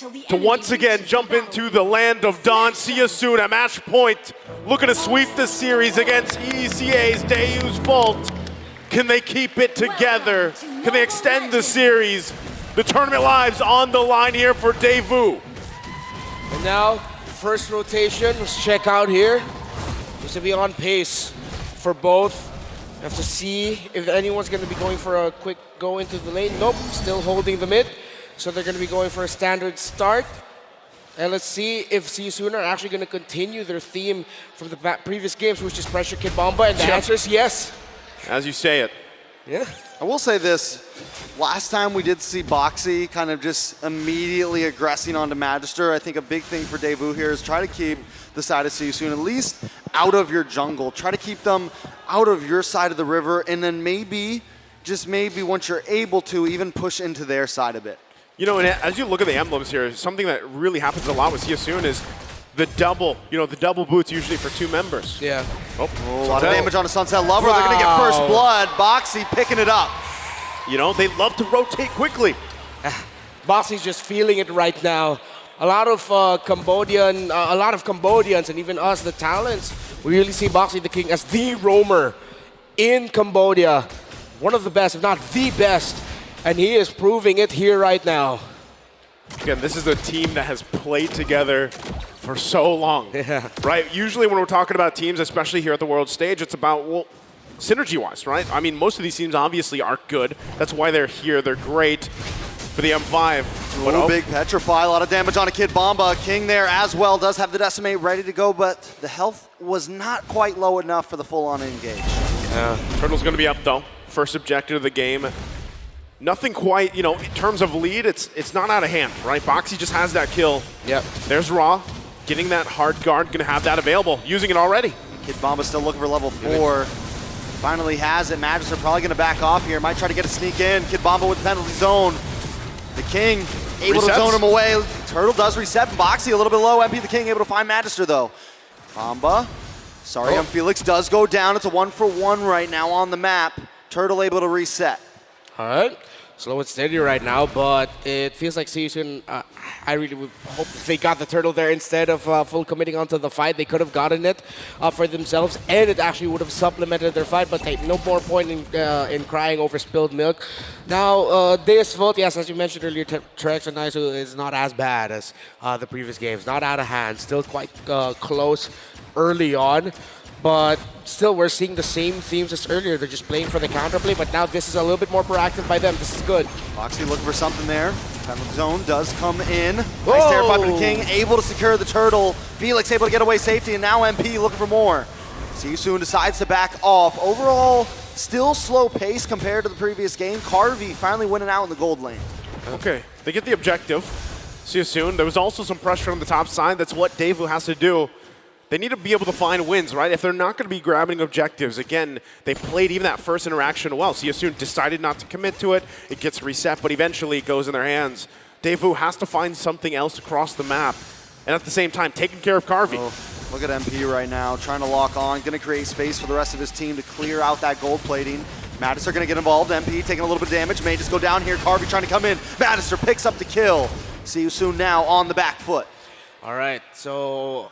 to once again jump into the land of dawn. See you soon at match point. Looking to sweep the series against ECA's Deus Vult. Can they keep it together? Can they extend the series? The tournament lives on the line here for Deus Vult. And now, first rotation, let's check out here. Looks to be on pace for both. Have to see if anyone's going to be going for a quick go into the lane. Nope, still holding the mid. So they're going to be going for a standard start. And let's see if Seasoon are actually going to continue their theme from the previous games, which is pressure Kid Bomba. And the answer is yes. As you say it. Yeah. I will say this. Last time we did see Boxy kind of just immediately aggressing onto Magister. I think a big thing for Deus Vult here is try to keep the side of Seasoon at least out of your jungle. Try to keep them out of your side of the river, and then maybe, just maybe once you're able to, even push into their side a bit. You know, and as you look at the emblems here, something that really happens a lot with Seasoon is the double, the double boots usually for 2 members. Yeah. Oh, a lot of damage on a Sunset Lover. Wow. They're going to get first blood. Boxy picking it up. They love to rotate quickly. Boxy's just feeling it right now. A lot of Cambodians and even us, the talents, we really see Boxy the King as the roamer in Cambodia. One of the best, if not the best. And he is proving it here right now. Again, this is a team that has played together for so long, right? Usually when we're talking about teams, especially here at the world stage, it's about, well, synergy-wise, right? I mean, most of these teams obviously are good. That's why they're here. They're great for the M5. But big Petrify, a lot of damage on a Kid Bomba. King there as well, does have the Decimate ready to go, but the health was not quite low enough for the full-on engage. Yeah, Turtle's going to be up, though. First objective of the game. Nothing quite, in terms of lead, it's not out of hand, right? Boxy just has that kill. Yep. There's Raw, getting that hard guard, going to have that available, using it already. Kid Bomba still looking for level 4. Finally has it. Magister probably going to back off here. Might try to get a sneak in. Kid Bomba with penalty zone. The King able to zone him away. Turtle does reset. Boxy a little bit low. MP the King able to find Magister though. Bomba. Sorry, Felix does go down. It's a 1-for-1 right now on the map. Turtle able to reset. All right. Slow and steady right now, but it feels like Seasoon, I really would hope they got the Turtle there instead of full committing onto the fight. They could have gotten it for themselves, and it actually would have supplemented their fight, but hey, no more point in crying over spilled milk. Now, Deus Vult, yes, as you mentioned earlier, Trex and Naisu is not as bad as the previous games. Not out of hand, still quite close early on. But still, we're seeing the same themes as earlier. They're just playing for the counterplay, but now this is a little bit more proactive by them. This is good. Boxy looking for something there. Penalty zone does come in. Nice terrified by the King, able to secure the Turtle. Felix able to get away safety, and now MP looking for more. Seasoon decides to back off. Overall, still slow pace compared to the previous game. Carvey finally winning out in the gold lane. Okay, they get the objective. Seasoon. There was also some pressure on the top side. That's what Deus Vult has to do. They need to be able to find wins, right? If they're not going to be grabbing objectives, again, they played even that first interaction well. Seasoon decided not to commit to it. It gets reset, but eventually it goes in their hands. Deus Vult has to find something else across the map. And at the same time, taking care of Carvey. Oh, look at MP right now, trying to lock on, going to create space for the rest of his team to clear out that gold plating. Magister going to get involved. MP taking a little bit of damage. May just go down here. Carvey trying to come in. Magister picks up the kill. Seasoon now on the back foot. All right, so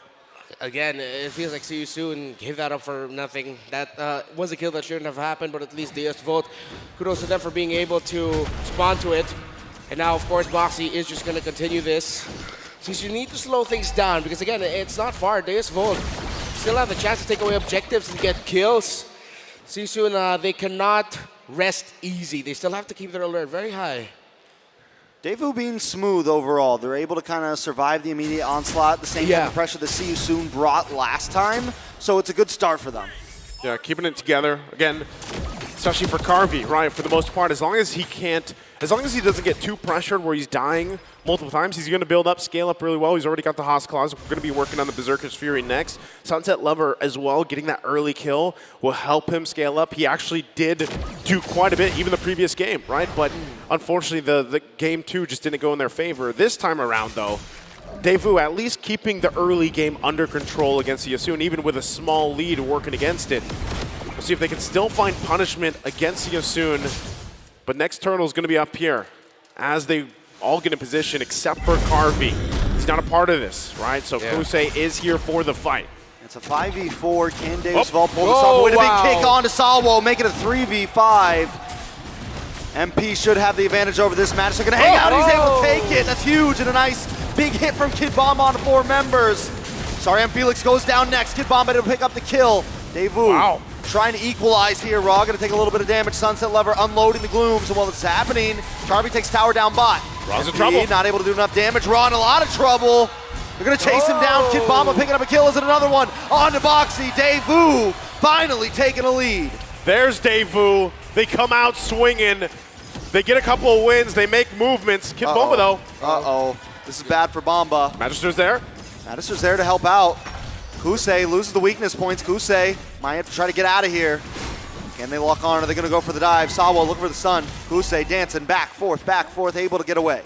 again, it feels like Seasoon gave that up for nothing. That was a kill that shouldn't have happened, but at least Deus Vult, kudos to them for being able to respond to it. And now, of course, Boxy is just going to continue this. Since you need to slow things down, because again, it's not far. Deus Vult still have the chance to take away objectives and get kills. Seasoon, they cannot rest easy. They still have to keep their alert very high. Deus Vult being smooth overall. They're able to kind of survive the immediate onslaught, the same type of pressure that Seasoon brought last time. So it's a good start for them. Yeah, keeping it together. Again, especially for Carvey, right? For the most part, as long as he doesn't get too pressured where he's dying multiple times, he's going to build up, scale up really well. He's already got the Haas Claws. We're going to be working on the Berserker's Fury next. Sunset Lover as well, getting that early kill will help him scale up. He actually did do quite a bit, even the previous game, right? But unfortunately, the game 2 just didn't go in their favor. This time around, though, Deus Vult at least keeping the early game under control against Seasoon, even with a small lead working against it. We'll see if they can still find punishment against Seasoon. But next turtle is going to be up here as they all get in position except for Carvey. He's not a part of this, right? So Kusei is here for the fight. It's a 5v4. Can Deus Vult pull this off? With a big kick on to Salwo, make it a 3v5. MP should have the advantage over this match. They're gonna hang out, he's able to take it. That's huge, and a nice big hit from Kid Bomb on 4 members. Sorry, Felix goes down next. Kid Bomb able to pick up the kill. Deus Vult trying to equalize here. Raw gonna take a little bit of damage. Sunset Lover unloading the glooms, and while this is happening, Carvey takes tower down bot. Raw's in trouble. Not able to do enough damage. Raw in a lot of trouble. They're gonna chase him down. Kid Bomb picking up a kill. Is it another one? On to Boxy. Deus Vult finally taking a lead. There's Deus Vult. They come out swinging. They get a couple of wins. They make movements. Kid Bomba, though. This is bad for Bomba. Magister's there. Magister's there to help out. Kusei loses the weakness points. Kusei might have to try to get out of here. Can they lock on? Are they going to go for the dive? Salwo looking for the sun. Kusei dancing back, forth, able to get away.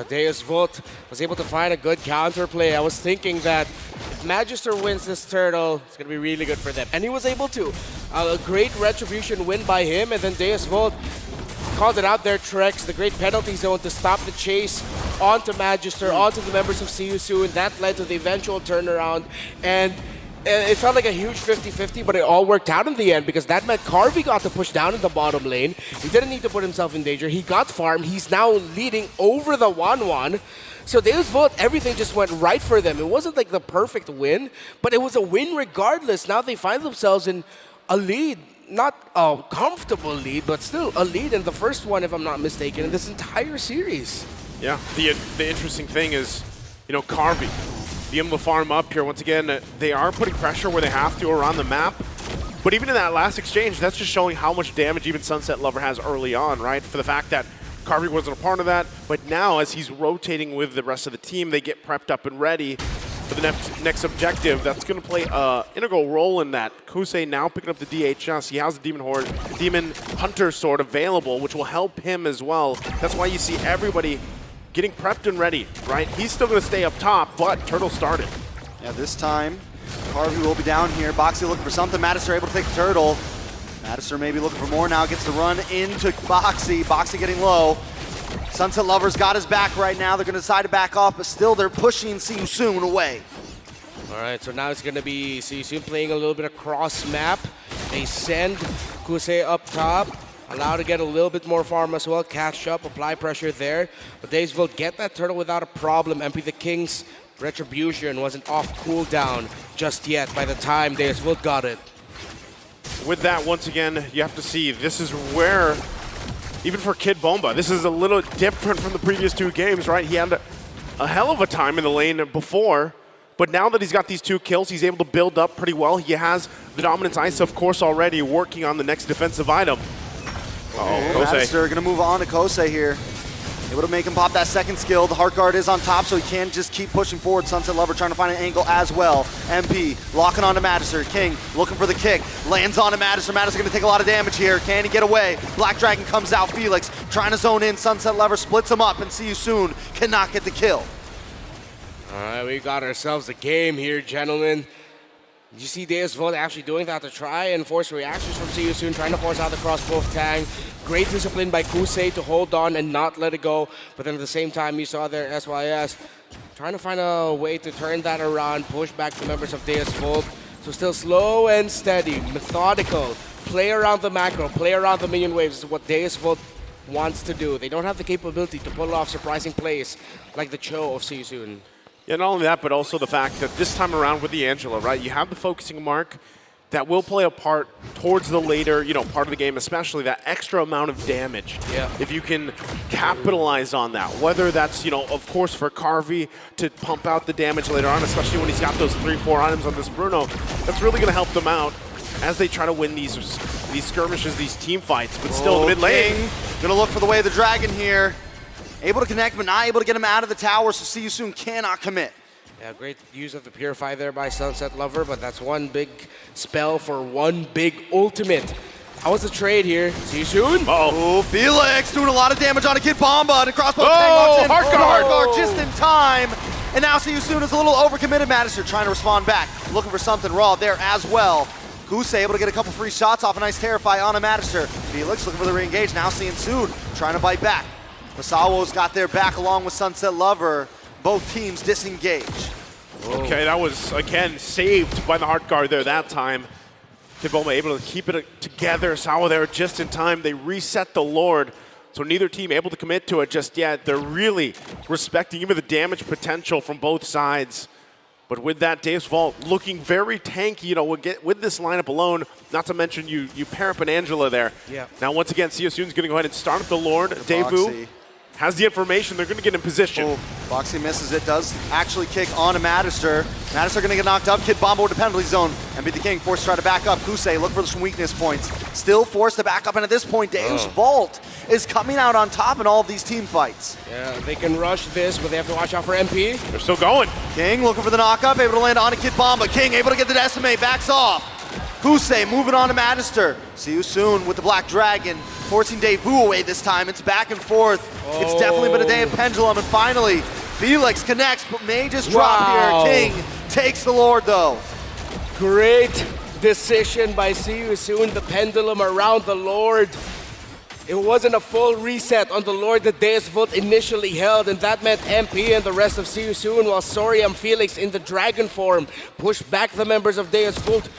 Deus Vult was able to find a good counterplay. I was thinking that if Magister wins this turtle, it's going to be really good for them. And he was able to. A great retribution win by him, and then Deus Vult called it out there, Trex, the great penalty zone to stop the chase onto Magister, onto the members of See You Soon. That led to the eventual turnaround, and it felt like a huge 50-50, but it all worked out in the end because that meant Carvey got to push down in the bottom lane. He didn't need to put himself in danger. He got farmed. He's now leading over the 1-1. So Deus Vult, everything just went right for them. It wasn't like the perfect win, but it was a win regardless. Now they find themselves in a lead. Not a comfortable lead, but still a lead in the first one, if I'm not mistaken, in this entire series. Yeah, the interesting thing is, Carvey, being able to farm up here. Once again, they are putting pressure where they have to around the map. But even in that last exchange, that's just showing how much damage even Sunset Lover has early on, right? For the fact that Carvey wasn't a part of that. But now, as he's rotating with the rest of the team, they get prepped up and ready for the next objective. That's going to play an integral role in that. Kusei now picking up the DHS. He has the Demon Hunter sword available, which will help him as well. That's why you see everybody getting prepped and ready, right? He's still going to stay up top, but Turtle started. Yeah, this time, Carvey will be down here. Boxy looking for something. Magister able to take the Turtle. Magister maybe looking for more now. Gets the run into Boxy. Boxy getting low. Sunset Lover's got his back right now. They're going to decide to back off, but still they're pushing See You Soon away. All right, so now it's going to be See You Soon playing a little bit of cross map. They send Kusei up top, allowed to get a little bit more farm as well, catch up, apply pressure there. But Deus Vult get that turtle without a problem. MP the King's retribution wasn't off cooldown just yet by the time Deus Vult got it. With that, once again, you have to see this is where, even for Kid Bomba, this is a little different from the previous 2 games, right? He had a hell of a time in the lane before, but now that he's got these 2 kills, he's able to build up pretty well. He has the Dominance Ice, of course, already working on the next defensive item. Magister gonna move on to Kosei here. Able to make him pop that second skill. The Heart Guard is on top, so he can just keep pushing forward. Sunset Lover trying to find an angle as well. MP locking on to Magister. King looking for the kick. Lands on to Magister. Magister gonna take a lot of damage here. Can he get away? Black Dragon comes out. Felix trying to zone in. Sunset Lover splits him up, and See You Soon cannot get the kill. All right, we got ourselves a game here, gentlemen. You see Deus Vult actually doing that to try and force reactions from See You Soon, trying to force out the cross-both tang. Great discipline by Kusei to hold on and not let it go. But then at the same time, you saw there SYS trying to find a way to turn that around, push back the members of Deus Vult. So still slow and steady, methodical. Play around the macro, play around the minion waves is what Deus Vult wants to do. They don't have the capability to pull off surprising plays like the Cho of See You Soon. Yeah, not only that, but also the fact that this time around with the Angela, right, you have the focusing mark that will play a part towards the later, part of the game, especially that extra amount of damage. Yeah. If you can capitalize on that, whether that's, of course, for Carvey to pump out the damage later on, especially when he's got those 3-4 items on this Bruno, that's really going to help them out as they try to win these skirmishes, these team fights, but still the mid lane. Gonna look for the way of the dragon here. Able to connect, but not able to get him out of the tower, so See You Soon cannot commit. Yeah, great use of the Purify there by Sunset Lover, but that's one big spell for one big ultimate. How was the trade here? See You Soon? Oh, Felix doing a lot of damage on a Kid Bomba, and a crossbow Heart Guard! Heart Guard just in time. And now See You Soon is a little overcommitted. Magister trying to respond back, looking for something raw there as well. Kusei able to get a couple free shots off a nice Terrify on a Magister. Felix looking for the re-engage, now seeing Soon trying to bite back. Masawo's got their back along with Sunset Lover. Both teams disengage. Okay, that was, again, saved by the hard guard there that time. Kid Bomba able to keep it together. Sawa there just in time. They reset the Lord, so neither team able to commit to it just yet. They're really respecting even the damage potential from both sides. But with that, Deus Vult looking very tanky, you know, with this lineup alone, not to mention you pair up an Angela there. Yeah. Now, once again, Siosun's going to go ahead and start up the Lord. Devu has the information. They're going to get in position. Oh, Boxy misses it, does actually kick on to Magister. Magister going to get knocked up. Kid Bomba with the penalty zone. And be the King forced to try to back up. Kusei, look for some weakness points. Still forced to back up, and at this point, Deus Vult is coming out on top in all of these team fights. Yeah, they can rush this, but they have to watch out for MP. They're still going. King looking for the knock-up, able to land on a Kid Bomba. King able to get the decimate, backs off. Kusei moving on to Magister. See you soon with the Black Dragon, forcing Devu away this time. It's back and forth. It's definitely been a day of pendulum, and finally, Felix connects, but may just drop here. King takes the Lord, though. Great decision by See You Soon, the pendulum around the Lord. It wasn't a full reset on the Lord that Deus Vult initially held, and that meant MP and the rest of See You Soon, while Sori and Felix in the dragon form pushed back the members of Deus Vult.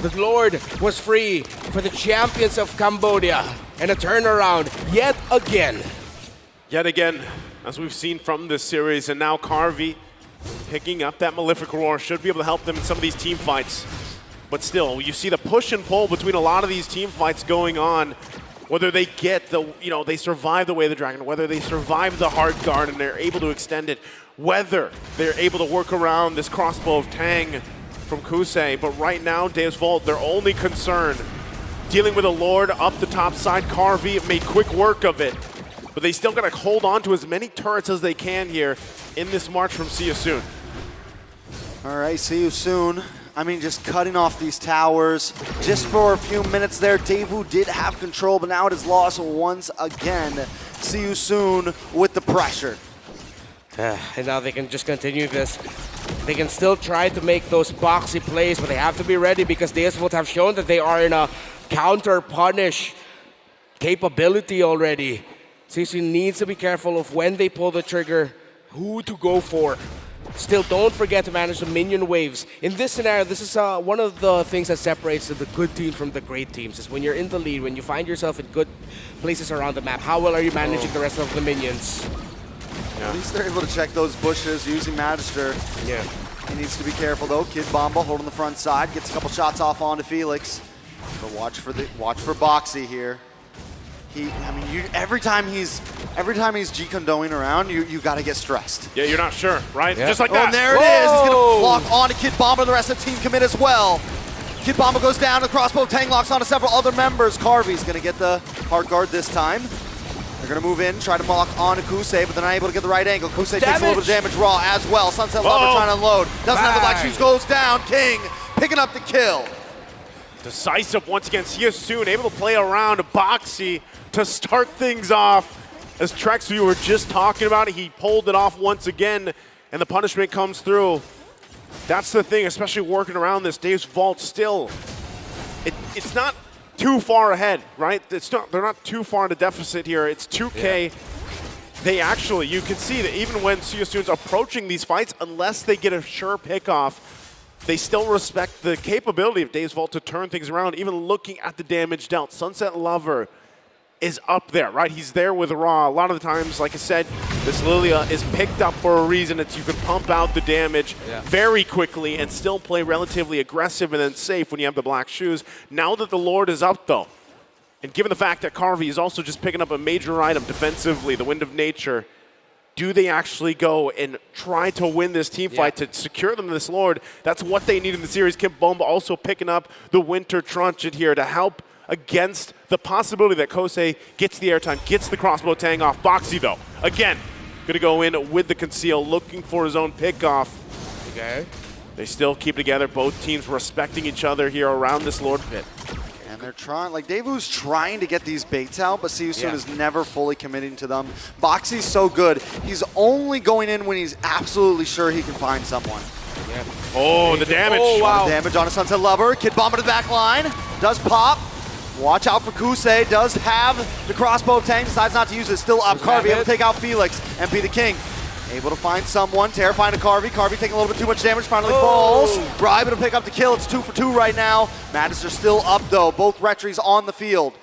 The Lord was free for the champions of Cambodia, and a turnaround yet again. Yet again, as we've seen from this series, and now Carvey picking up that Malefic Roar should be able to help them in some of these team fights. But still, you see the push and pull between a lot of these team fights going on. Whether they get the, you know, they survive the Way of the Dragon, whether they survive the hard guard and they're able to extend it, whether they're able to work around this crossbow of Tang from Kusei. But right now, Deus Vult, their only concern, dealing with a Lord up the top side. Carvey made quick work of it, but they still got to hold on to as many turrets as they can here in this march from See You Soon. All right, See You Soon. I mean, just cutting off these towers just for a few minutes there. Devu did have control, but now it is lost once again. See You Soon with the pressure. And now they can just continue this. They can still try to make those boxy plays, but they have to be ready because Deus Vult have shown that they are in a counter-punish capability already. CC needs to be careful of when they pull the trigger, who to go for. Still, don't forget to manage the minion waves. In this scenario, this is one of the things that separates the good teams from the great teams, is when you're in the lead, when you find yourself in good places around the map, how well are you managing the rest of the minions? At least they're able to check those bushes using Magister. Yeah. He needs to be careful though. Kid Bomba holding the front side, gets a couple shots off onto Felix. But watch for Boxy here. Every time he's G-condoing around, you gotta get stressed. Yeah, you're not sure, right? Yeah. Just like Oh, that. and there it is. He's gonna lock on to Kid Bomba. The rest of the team commit as well. Kid Bomba goes down. The crossbow Tang locks onto several other members. Carvey's gonna get the hard guard this time. They're gonna move in, try to lock on to Kusei, but they're not able to get the right angle. Kusei takes a little bit of damage raw as well. Sunset Lover trying to unload. Doesn't have the black shoes, goes down. King picking up the kill. Decisive once again. See You Soon, able to play around Boxy to start things off. As Trex, we were just talking about it, he pulled it off once again, and the punishment comes through. That's the thing, especially working around this. Deus Vult still, it's not too far ahead, right? They're not too far in a deficit here. It's 2K. Yeah. They actually, you can see that even when See You Soon's approaching these fights, unless they get a sure pickoff, they still respect the capability of Deus Vult to turn things around, even looking at the damage dealt. Sunset Lover is up there, right? He's there with Raw. A lot of the times, like I said, this Lilia is picked up for a reason. It's you can pump out the damage very quickly and still play relatively aggressive and then safe when you have the black shoes. Now that the Lord is up, though, and given the fact that Carvey is also just picking up a major item defensively, the Wind of Nature, do they actually go and try to win this team fight to secure them this Lord? That's what they need in the series. Kid Bomba also picking up the Winter Trunchet here to help against the possibility that Kosei gets the airtime, gets the crossbow Tang off. Boxy, though, again, going to go in with the conceal, looking for his own pickoff. Okay. They still keep together, both teams respecting each other here around this Lord pit. And they're trying, like Devu's trying to get these baits out, but See You Soon is never fully committing to them. Boxy's so good, he's only going in when he's absolutely sure he can find someone. Yeah. Oh, the damage. Oh, wow. Damage on a Sunset Lover. Kid Bomba to the back line. Does pop. Watch out for Kusei, does have the crossbow tank, decides not to use it, still up. Carvey able to take out Felix, MP the King. Able to find someone, terrifying to Carvey. Carvey taking a little bit too much damage, finally falls. Bra able to pick up the kill, it's 2 for 2 right now. Magister still up though, both Retries on the field.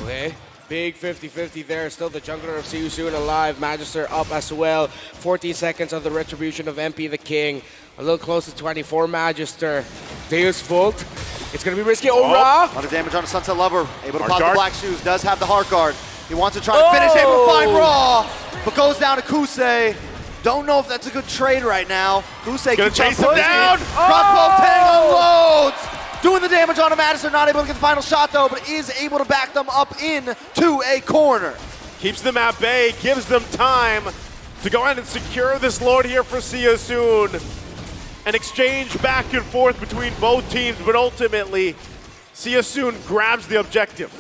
Okay. Big 50-50 there. Still the jungler of See You Soon alive. Magister up as well. 14 seconds on the retribution of MP the King. A little close to 24 Magister. Deus Vult. It's going to be risky. Oh, Ra! A lot of damage on a Sunset Lover. Able to pop guard. the black shoes. Does have the heart guard. He wants to try to finish. Able to find Raw. But goes down to Kusei. Don't know if that's a good trade right now. Kusei Gonna keeps on chase him pushing. down. Crossbow Tang unloads. Doing the damage on a Madison. Not able to get the final shot though, but is able to back them up into a corner. Keeps them at bay, gives them time to go ahead and secure this Lord here for See You Soon. An exchange back and forth between both teams, but ultimately, See You Soon grabs the objective.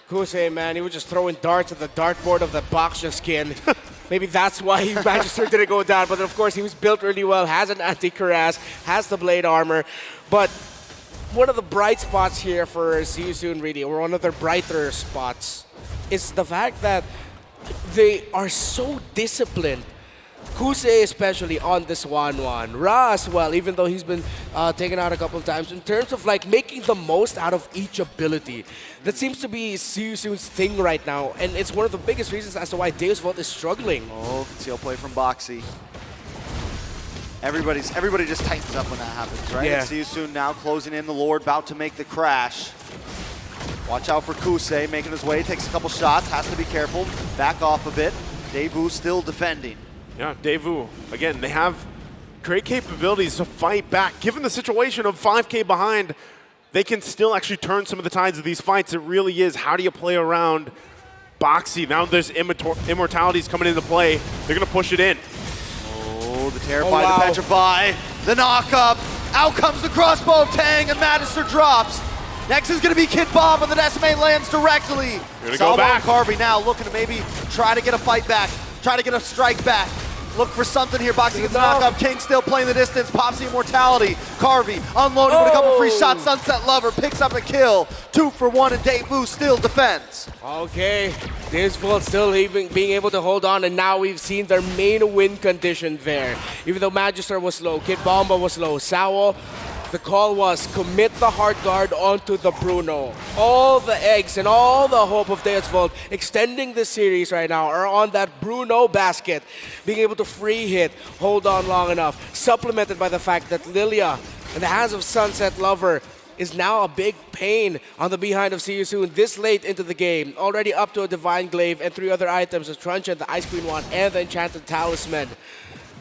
Kusei, man, he was just throwing darts at the dartboard of the Baksha skin. Maybe that's why Magister didn't go down, but of course he was built really well, has an anti-cuirass, has the blade armor, but one of the bright spots here for See You Soon, really, or one of their brighter spots, is the fact that they are so disciplined. Kusei especially on this 1-1. Ra as well, even though he's been taken out a couple of times, in terms of like making the most out of each ability. That seems to be See You Soon's thing right now, and it's one of the biggest reasons as to why Deus Vult is struggling. Oh, conceal play from Boxy. Everybody just tightens up when that happens, right? Yeah. See You Soon now closing in the Lord, about to make the crash. Watch out for Kusei, making his way, takes a couple shots, has to be careful, back off a bit. Devu still defending. Yeah, Devu, again, they have great capabilities to fight back. Given the situation of 5K behind, they can still actually turn some of the tides of these fights. It really is, how do you play around Boxy? Now there's immortalities coming into play. They're going to push it in. Oh, the terrified, the petrify, the knock-up. Out comes the crossbow of Tang, and Magister drops. Next is going to be Kid Bomb, and the Decimate lands directly. Gonna go back. Carvey now looking to maybe try to get a fight back, try to get a strike back. Look for something here. Boxing gets a knock-up. King still playing the distance. Pops the immortality. Carvey unloading with a couple free shots. Sunset Lover picks up a kill. 2 for 1, and Devu still defends. Okay, Deus Vult still being able to hold on, and now we've seen their main win condition there. Even though Magister was low, Kid Bomba was low, Sao, the call was commit the hard guard onto the Bruno. All the eggs and all the hope of Deus Vult extending this series right now are on that Bruno basket. Being able to free hit, hold on long enough, supplemented by the fact that Lilia in the hands of Sunset Lover is now a big pain on the behind of See You Soon this late into the game. Already up to a Divine Glaive and 3 other items, the Truncheon, the Ice Queen Wand, and the Enchanted Talisman.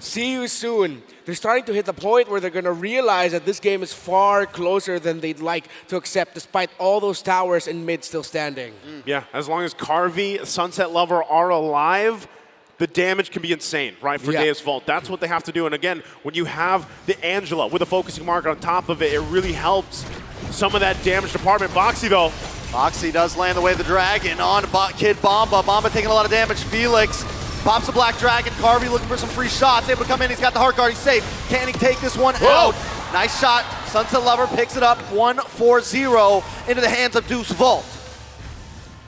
See You Soon. They're starting to hit the point where they're going to realize that this game is far closer than they'd like to accept, despite all those towers in mid still standing. Yeah, as long as Carvey, Sunset Lover are alive, the damage can be insane, right, for Deus Vult. That's what they have to do. And again, when you have the Angela with a focusing mark on top of it, it really helps some of that damage department. Boxy, though. Boxy does land the way of the dragon on Kid Bomba. Bomba taking a lot of damage. Felix pops the Black Dragon. Carvey looking for some free shots. Able to come in. He's got the Heart Guard. He's safe. Can he take this one out? Nice shot. Sunset Lover picks it up. 1-4-0 into the hands of Deus Vult.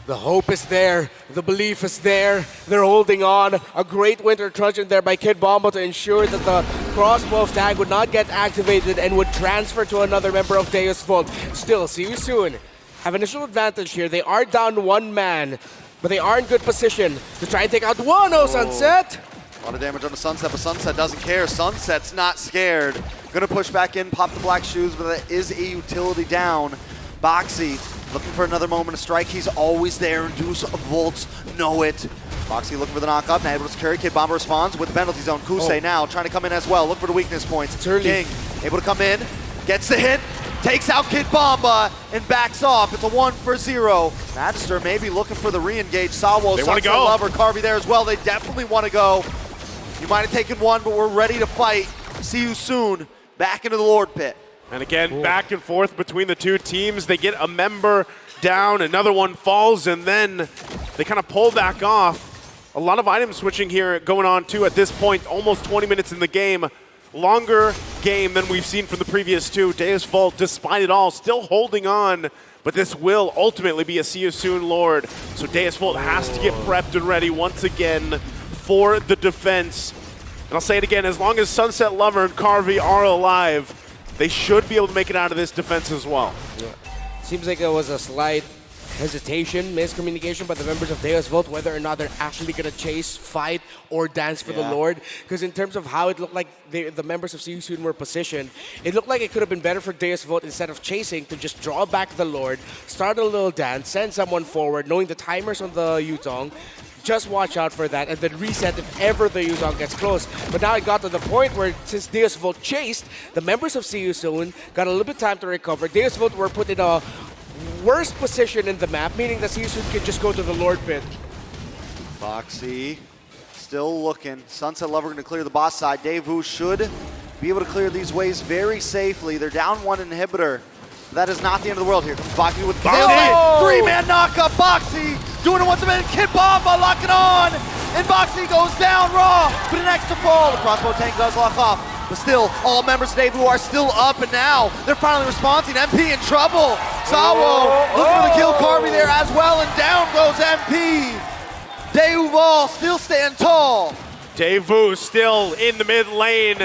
The hope is there. The belief is there. They're holding on. A great Winter Truncheon there by Kid Bomba to ensure that the crossbow of Tag would not get activated and would transfer to another member of Deus Vult. Still, See You Soon have initial advantage here. They are down 1 man, but they are in good position to try and take out Wano, Sunset. A lot of damage on the Sunset, but Sunset doesn't care. Sunset's not scared. Gonna push back in, pop the black shoes, but that is a utility down. Boxy looking for another moment to strike. He's always there, and Deus Volts know it. Boxy looking for the knock-up, now able to secure. Kid Bomber responds with the penalty zone. Kusei now trying to come in as well. Look for the weakness points. King able to come in, gets the hit, takes out Kid Bomba, and backs off. It's a 1-0. Magister maybe looking for the re-engage. Sawo, Sunset Lover, Carvey there as well. They definitely want to go. You might have taken one, but we're ready to fight. See You Soon. Back into the Lord Pit. And again, back and forth between the two teams. They get a member down, another one falls, and then they kind of pull back off. A lot of item switching here going on too at this point, almost 20 minutes in the game. Longer game than we've seen from the previous two. Deus Vult, despite it all, still holding on, but this will ultimately be a see you soon Lord. So Deus Vult has to get prepped and ready once again for the defense. And I'll say it again, as long as Sunset Lover and Carvey are alive, they should be able to make it out of this defense as well. Yeah. Seems like it was a slight hesitation, miscommunication by the members of Deus Vult, whether or not they're actually going to chase, fight, or dance for the Lord. Because in terms of how it looked like the members of See You Soon were positioned, it looked like it could have been better for Deus Vult, instead of chasing, to just draw back the Lord, start a little dance, send someone forward, knowing the timers on the Yutong. Just watch out for that, and then reset if ever the Yutong gets close. But now it got to the point where, since Deus Vult chased, the members of See You Soon got a little bit of time to recover. Deus Vult were put in a worst position in the map, meaning that See You Soon can just go to the Lord pit. Boxy still looking. Sunset Lover going to clear the boss side. Devu should be able to clear these waves very safely. They're down one inhibitor. That is not the end of the world. Here comes Boxy with the three-man knockup. Boxy doing it once a minute. Kid Bomba locking on. And Boxy goes down raw. But an extra fall. The crossbow tank does lock off. But still, all members of Devu are still up. And now they're finally responding. MP in trouble. Sawo looking for the kill. Carvey there as well. And down goes MP. Devu still stand tall. Devu still in the mid lane.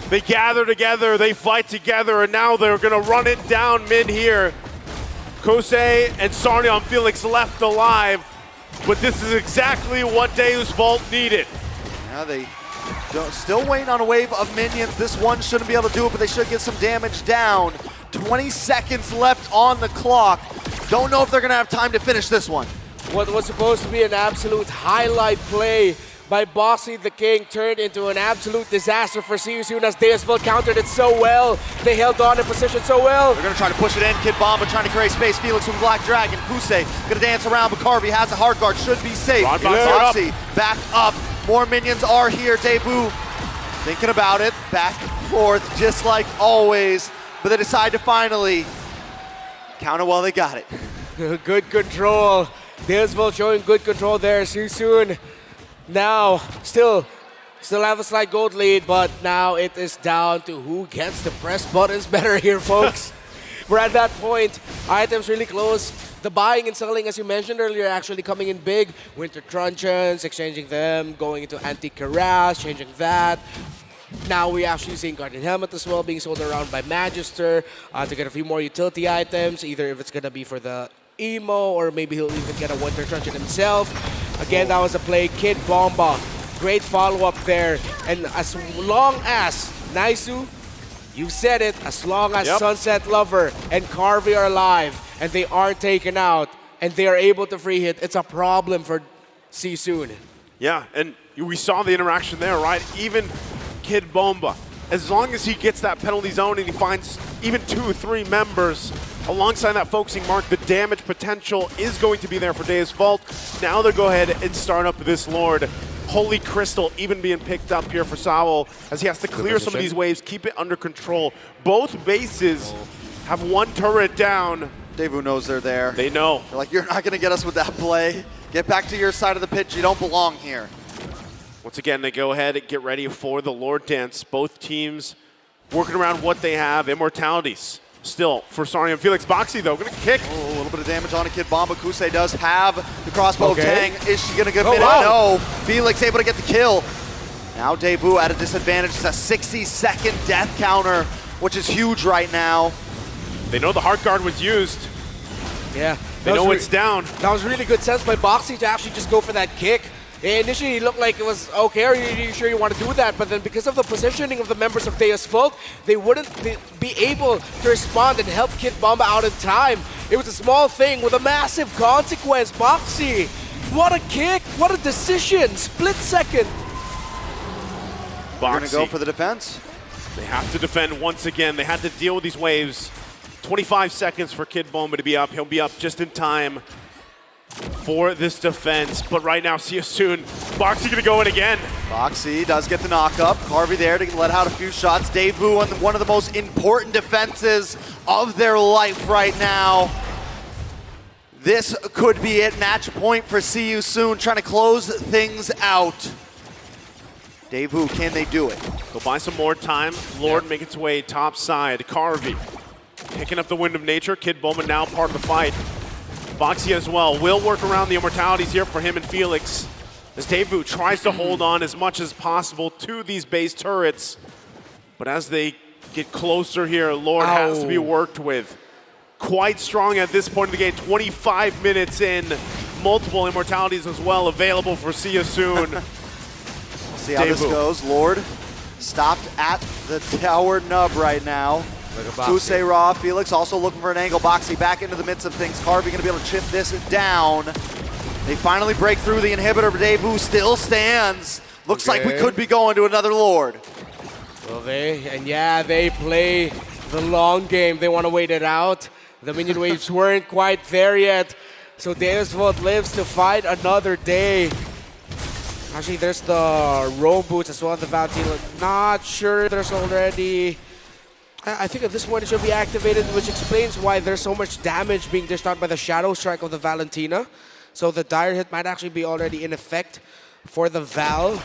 They gather together, they fight together, and now they're going to run it down mid here. Kosei and Sarnion Felix left alive, but this is exactly what Deus Vult needed. Yeah, they still waiting on a wave of minions. This one shouldn't be able to do it, but they should get some damage down. 20 seconds left on the clock. Don't know if they're going to have time to finish this one. What was supposed to be an absolute highlight play by Bossy the King turned into an absolute disaster for See You Soon, as Deus Vult countered it so well. They held on in position so well. They're going to try to push it in. Kid Bomba trying to create space. Felix with Black Dragon. Kusei going to dance around, but Carvey has a hard guard. Should be safe. Boxy back up. More minions are here. Debu thinking about it. Back and forth, just like always. But they decide to finally counter while they got it. Good control. Deus Vult showing good control there. See You Soon now still have a slight gold lead, but now it is down to who gets to press buttons better here, folks. We're at that point. Items really close. The buying and selling, as you mentioned earlier, actually coming in big. Winter Truncheons, exchanging them, going into Antique Cuirass, changing that. Now we're actually seeing Guardian Helmet as well being sold around by Magister to get a few more utility items, either if it's going to be for the Emo, or maybe he'll even get a Winter Truncheon himself. Again, that was a play. Kid Bomba. Great follow-up there. And as long as Naisu, you said it, as long as Sunset Lover and Carvey are alive and they aren't taken out and they are able to free hit, it's a problem for See You Soon. Yeah, and we saw the interaction there, right? Even Kid Bomba, as long as he gets that penalty zone and he finds even 2 or 3 members alongside that focusing mark, the damage potential is going to be there for Deus Vult. Now they'll go ahead and start up this Lord. Holy Crystal even being picked up here for Saul, as he has to clear some of these waves, keep it under control. Both bases have one turret down. Devu knows they're there. They know. They're like, you're not going to get us with that play. Get back to your side of the pitch. You don't belong here. Once again, they go ahead and get ready for the Lord Dance. Both teams working around what they have. Immortalities still for Sarnion Felix. Boxy, though, going to kick. Oh, a little bit of damage on a Kid Bomba. Kusei does have the crossbow Tang. Is she going to get it? No. Felix able to get the kill. Now Devu at a disadvantage. It's a 60-second death counter, which is huge right now. They know the heart guard was used. Yeah. They know it's down. That was really good sense by Boxy to actually just go for that kick. Initially, it looked like it was okay. Are you sure you want to do that? But then because of the positioning of the members of Deus Vult, they wouldn't be able to respond and help Kid Bomba out in time. It was a small thing with a massive consequence. Boxy, what a kick. What a decision. Split second. Boxy. They're going to go for the defense. They have to defend once again. They had to deal with these waves. 25 seconds for Kid Bomba to be up. He'll be up just in time for this defense, but right now, see you soon. Boxy gonna go in again. Boxy does get the knockup. Carvey there to let out a few shots. Devu on one of the most important defenses of their life right now. This could be it. Match point for See You Soon, trying to close things out. Devu, can they do it? Go buy some more time. Lord make its way top side. Carvey picking up the wind of nature. Kid Bowman now part of the fight. Boxy as well will work around the immortalities here for him and Felix. As Deus Vult tries to hold on as much as possible to these base turrets. But as they get closer here, Lord has to be worked with. Quite strong at this point of the game, 25 minutes in. Multiple immortalities as well available for See You Soon. See how this goes. Lord stopped at the tower nub right now. Kusei Raw, Felix also looking for an angle. Boxy back into the midst of things. Carvey going to be able to chip this down. They finally break through the inhibitor, but Deus Vult still stands. Looks like we could be going to another Lord. Well, they play the long game. They want to wait it out. The minion waves weren't quite there yet. So Deus Vult lives to fight another day. Actually, there's the roam boots as well, the Valentina. Not sure there's already... I think at this point it should be activated, which explains why there's so much damage being dished out by the Shadow Strike of the Valentina. So the Dire Hit might actually be already in effect for the Val.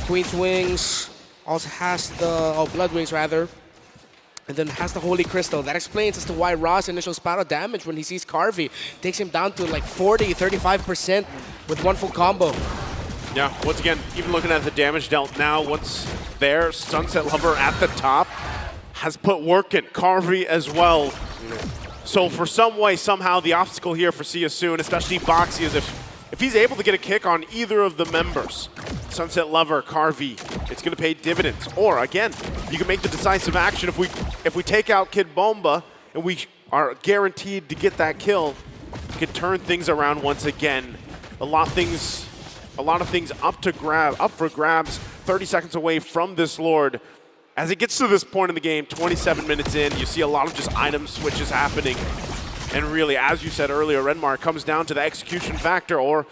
Queen's Wings also has the... Blood Wings, rather. And then has the Holy Crystal. That explains as to why Ra's initial spout of damage when he sees Carvey takes him down to like 40, 35% with one full combo. Yeah, once again, even looking at the damage dealt now, once there, Sunset Lover at the top has put work in. Carvey as well. So for some way, somehow, the obstacle here for See You Soon, especially Boxy, is if he's able to get a kick on either of the members, Sunset Lover, Carvey, it's going to pay dividends. Or, again, you can make the decisive action if we take out Kid Bomba and we are guaranteed to get that kill, we can turn things around once again. A lot of things up for grabs, 30 seconds away from this Lord. As it gets to this point in the game, 27 minutes in, you see a lot of just item switches happening. And really, as you said earlier, Redmar, comes down to the execution factor or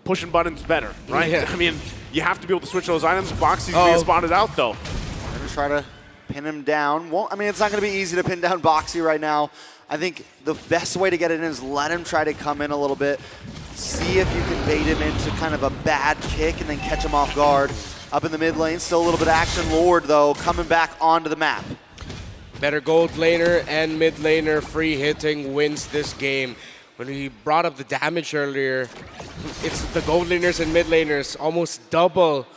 pushing buttons better, right? Yeah. I mean, you have to be able to switch those items. Boxy's being spotted out, though. I'm going to try to pin him down. Well, I mean, it's not going to be easy to pin down Boxy right now. I think the best way to get it in is let him try to come in a little bit, see if you can bait him into kind of a bad kick and then catch him off guard. Up in the mid lane, still a little bit of action. Lord, though, coming back onto the map. Better gold laner and mid laner free hitting wins this game. When we brought up the damage earlier, it's the gold laners and mid laners almost double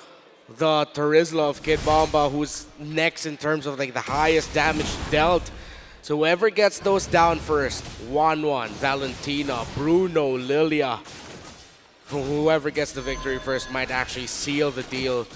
the Terizla of Kid Bomba, who's next in terms of like the highest damage dealt. So whoever gets those down first, 1-1, Valentina, Bruno, Lilia, whoever gets the victory first might actually seal the deal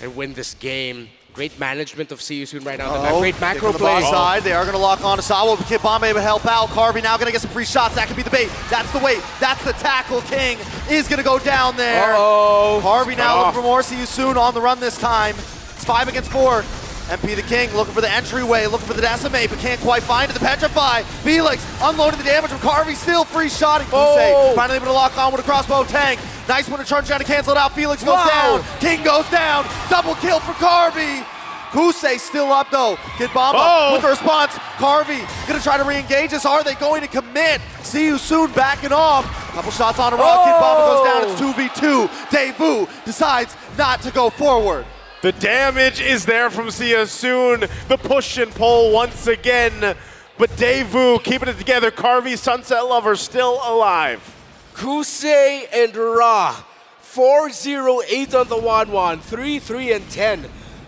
and win this game. Great management of See You Soon right now. Great macro play. Side. They are going to lock on to Sawa. Kid Bomba able to help out. Carvey now going to get some free shots. That could be the bait. That's the wait. That's the tackle. King is going to go down there. Carvey now looking for more. See You Soon on the run this time. It's 5 against 4. MP the King looking for the entryway, looking for the decimate, but can't quite find it. The Petrify. Felix unloading the damage from Carvey. Still free shotting. Kusei finally able to lock on with a crossbow tank. Nice one to charge trying to cancel it out. Felix goes down. King goes down. Double kill for Carvey. Kusei still up though. Kid Bomba with the response. Carvey gonna try to re-engage us. Are they going to commit? See You Soon backing off. Couple shots on a roll. Kid Bomba goes down. It's 2v2. Deus Vult decides not to go forward. The damage is there from See You Soon. The push and pull once again. But Deus Vult keeping it together. Carvey, Sunset Lover still alive. Kusei and Ra, 4-0-8 on the 1-1, 3-3 and 10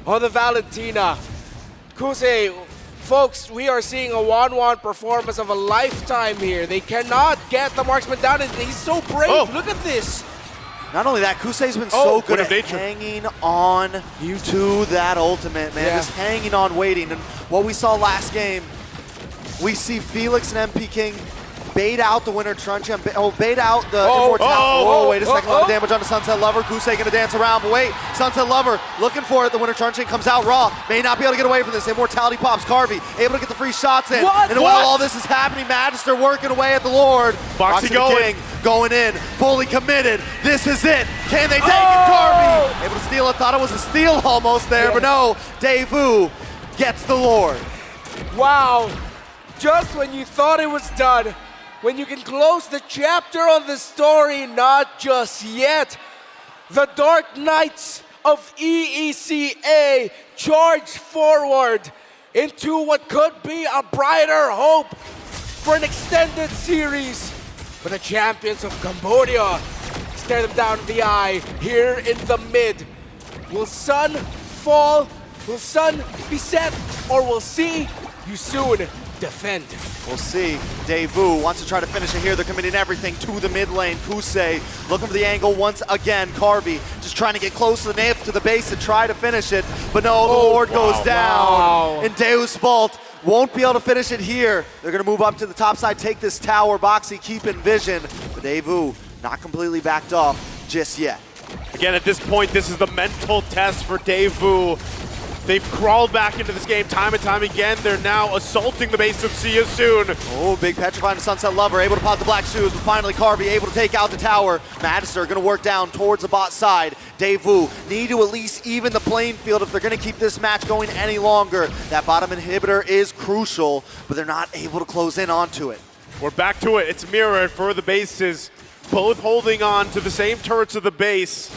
on the Valentina. Kusei, folks, we are seeing a 1-1 performance of a lifetime here. They cannot get the marksman down, and he's so brave. Look at this. Not only that, Kusei's been so good at hanging on to that ultimate, man. Just hanging on, waiting. And what we saw last game, we see Felix and MP King bait out the Winter Truncheon, bait out the Immortality. Wait a second, a lot of damage on the Sunset Lover. Kusei gonna dance around, but wait, Sunset Lover looking for it. The Winter Truncheon comes out raw. May not be able to get away from this. Immortality pops. Carvey able to get the free shots in. And while all this is happening, Magister working away at the Lord. Boxy going. King going in, fully committed. This is it. Can they take it? Carvey able to steal it. Thought it was a steal almost there, but no. Deus Vult gets the Lord. Wow. Just when you thought it was done, when you can close the chapter on the story, not just yet. The Dark Knights of EECA charge forward. into what could be a brighter hope for an extended series. But the champions of Cambodia stare them down in the eye here in the mid. Will Sun fall? Will Sun be set? Or will See You Soon defend? We'll see. Deus Vult wants to try to finish it here. They're committing everything to the mid lane. Kusei looking for the angle once again. Carvey just trying to get close to the nape to the base to try to finish it. But no, the Lord goes down. And Deus Vult won't be able to finish it here. They're going to move up to the top side, take this tower. Boxy keep in vision. But Deus Vult not completely backed off just yet. Again, at this point, this is the mental test for Deus Vult. They've crawled back into this game time and time again. They're now assaulting the base of See You Soon. Oh, big petrifying Sunset Lover, able to pop the black shoes, but finally Carvey able to take out the tower. Magister gonna work down towards the bot side. Deus Vult need to at least even the playing field if they're gonna keep this match going any longer. That bottom inhibitor is crucial, but they're not able to close in onto it. We're back to it. It's mirrored for the bases, both holding on to the same turrets of the base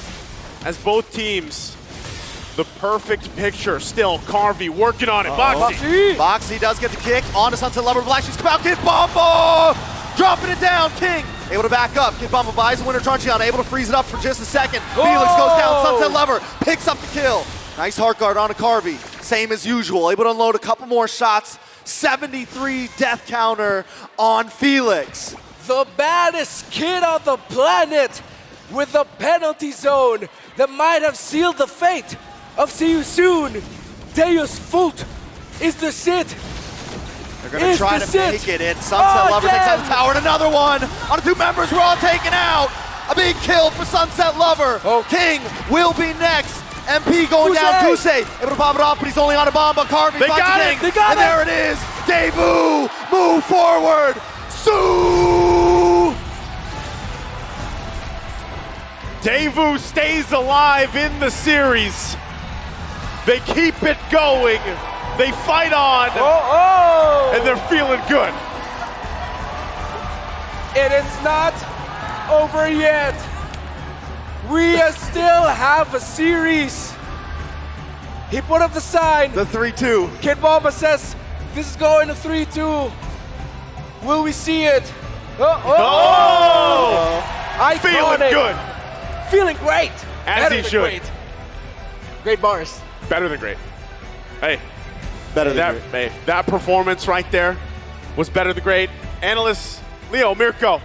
as both teams. The perfect picture still. Carvey working on it. Boxy. Boxy does get the kick onto Sunset Lover. Black Shoes come out. Kid Bomba dropping it down. King able to back up. Kid Bomba buys the Winter Truncheon, able to freeze it up for just a second. Felix goes down. Sunset Lover picks up the kill. Nice heart guard onto Carvey. Same as usual. Able to unload a couple more shots. 73 death counter on Felix. The baddest kid on the planet with the penalty zone that might have sealed the fate of See You Soon. Deus Vult is the sit. They're going to try to make it. And Sunset Lover takes out the tower. And another one on the two members. We're all taken out. A big kill for Sunset Lover. King will be next. MP going down. Kusei able to pop it off, but he's only on a bomb. But Carvey finds the King. They got and there it is. Deus Vult move forward. Deus Vult stays alive in the series. They keep it going. They fight on. And they're feeling good. It is not over yet. We still have a series. He put up the sign. The 3-2. Kid Bomba says this is going to 3-2. Will we see it? I feeling good. Feeling great. As he should. Great. Great bars. Better than great. Hey, Better than great. That performance right there was better than great. Analyst Leo Mirko.